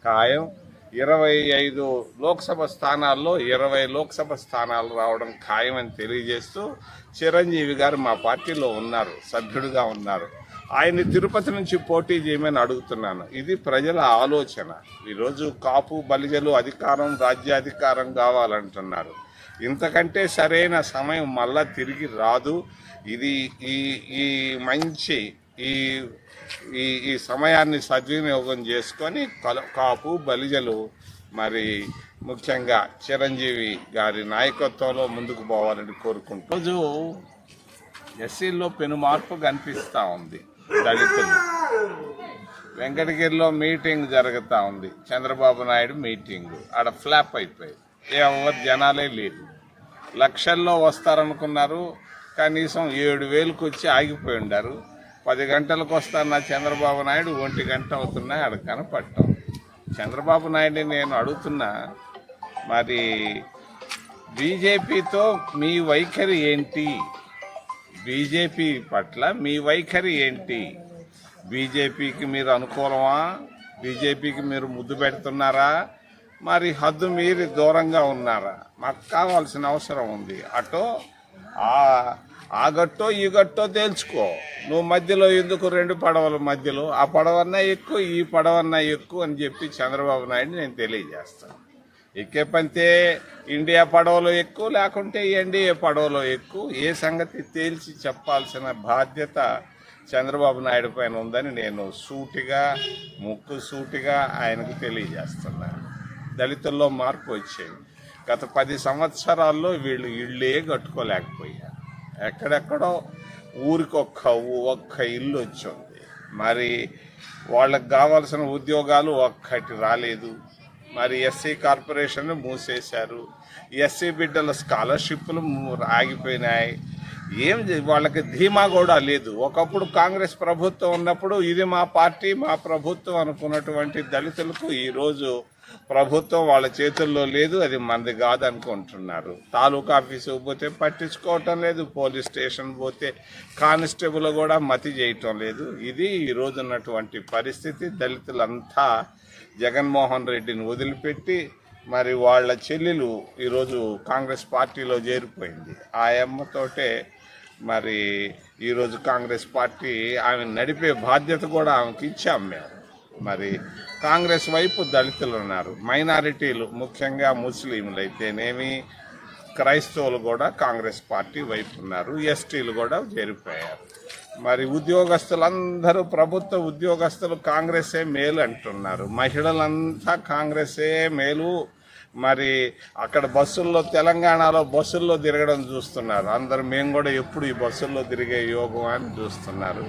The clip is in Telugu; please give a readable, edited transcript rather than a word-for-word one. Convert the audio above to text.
ఖాయం. 25 లోక్సభ స్థానాల్లో 20 లోక్సభ స్థానాలు రావడం ఖాయమని తెలియజేస్తూ చిరంజీవి గారు మా పార్టీలో ఉన్నారు, సభ్యుడిగా ఉన్నారు. ఆయన్ని తిరుపతి నుంచి పోటీ చేయమని అడుగుతున్నాను. ఇది ప్రజల ఆలోచన. ఈరోజు కాపు బలిజలు అధికారం, రాజ్యాధికారం కావాలంటున్నారు. ఇంతకంటే సరైన సమయం మళ్ళా తిరిగి రాదు. ఇది ఈ ఈ మంచి ఈ ఈ ఈ సమయాన్ని సద్వినియోగం చేసుకొని కాపు బలిజలు మరి ముఖ్యంగా చిరంజీవి గారి నాయకత్వంలో ముందుకు పోవాలని కోరుకుంటూ రోజు ఎస్సీల్లో పెను మార్పు కనిపిస్తూ ఉంది. దళితులు వెంకటగిరిలో మీటింగ్ జరుగుతూ ఉంది, చంద్రబాబు నాయుడు మీటింగ్. ఆడ ఫ్లాప్ అయిపోయి ఎవరు జనాలే లేదు. లక్షల్లో వస్తారనుకున్నారు, కనీసం 7,000కు వచ్చి ఆగిపోయి ఉండారు. 10 గంటలకు వస్తారన్న చంద్రబాబు నాయుడు 1 గంట అవుతున్నాయి, ఆడ కనపడటం. చంద్రబాబు నాయుడిని నేను అడుగుతున్నా, మరి బీజేపీతో మీ వైఖరి ఏంటి? బీజేపీ పట్ల మీ వైఖరి ఏంటి? బీజేపీకి మీరు అనుకూలమా? బీజేపీకి మీరు ముద్దు పెడుతున్నారా? మరి హద్దు మీరి దూరంగా ఉన్నారా? మాకు కావాల్సిన అవసరం ఉంది. అటో ఆ గట్టో ఈ గట్టో తేల్చుకో. నువ్వు మధ్యలో ఎందుకు 2 పడవల మధ్యలో? ఆ పడవన్నా ఎక్కువ, ఈ పడవన్నా ఎక్కువ అని చెప్పి చంద్రబాబు నాయుడు నేను తెలియజేస్తాను. ఎక్కే పంతే ఇండియా పడవలో ఎక్కువ, లేకుంటే ఎన్డీఏ పడవలో ఎక్కువ. ఏ సంగతి తేల్చి చెప్పాల్సిన బాధ్యత చంద్రబాబు నాయుడు పైన ఉందని నేను సూటిగా ఆయనకు తెలియజేస్తున్నాను. దళితుల్లో మార్పు వచ్చేది. గత 10 సంవత్సరాల్లో వీళ్ళు ఇళ్ళే కట్టుకోలేకపోయారు. ఎక్కడెక్కడో ఊరికి ఒక్క ఇల్లు వచ్చింది. మరి వాళ్ళకి కావాల్సిన ఉద్యోగాలు ఒక్కటి రాలేదు. మరి ఎస్సీ కార్పొరేషన్ మూసేశారు. ఎస్సీ బిడ్డల స్కాలర్షిప్లు ఆగిపోయినాయి. వాళ్ళకి ధీమా కూడా లేదు. ఒకప్పుడు కాంగ్రెస్ ప్రభుత్వం ఉన్నప్పుడు ఇది మా పార్టీ, మా ప్రభుత్వం అనుకున్నటువంటి దళితులకు ఈరోజు ప్రభుత్వం వాళ్ళ చేతుల్లో లేదు, అది మనది కాదు అనుకుంటున్నారు. తాలూకా ఆఫీసు పోతే పట్టించుకోవటం లేదు, పోలీస్ స్టేషన్ పోతే కానిస్టేబుల్ కూడా మతి చేయటం లేదు. ఇది ఈరోజు ఉన్నటువంటి పరిస్థితి. దళితులంతా జగన్మోహన్ రెడ్డిని వదిలిపెట్టి మరి వాళ్ళ చెల్లెలు ఈరోజు కాంగ్రెస్ పార్టీలో చేరిపోయింది. ఆ అమ్మతోటే మరి ఈరోజు కాంగ్రెస్ పార్టీ ఆమె నడిపే బాధ్యత కూడా ఆమెకి ఇచ్చాం మేము. మరి కాంగ్రెస్ వైపు దళితులు ఉన్నారు, మైనారిటీలు ముఖ్యంగా ముస్లింలు అయితేనేమి, క్రైస్తవులు కూడా కాంగ్రెస్ పార్టీ వైపు ఉన్నారు, ఎస్టీలు కూడా చేరిపోయారు. మరి ఉద్యోగస్తులందరూ ప్రభుత్వ ఉద్యోగస్తులు కాంగ్రెసే మేలు అంటున్నారు, మహిళలంతా కాంగ్రెసే మేలు. మరి అక్కడ బస్సుల్లో, తెలంగాణలో బస్సుల్లో తిరగడం చూస్తున్నారు అందరు. మేము కూడా ఎప్పుడు ఈ బస్సుల్లో తిరిగే యోగం అని చూస్తున్నారు.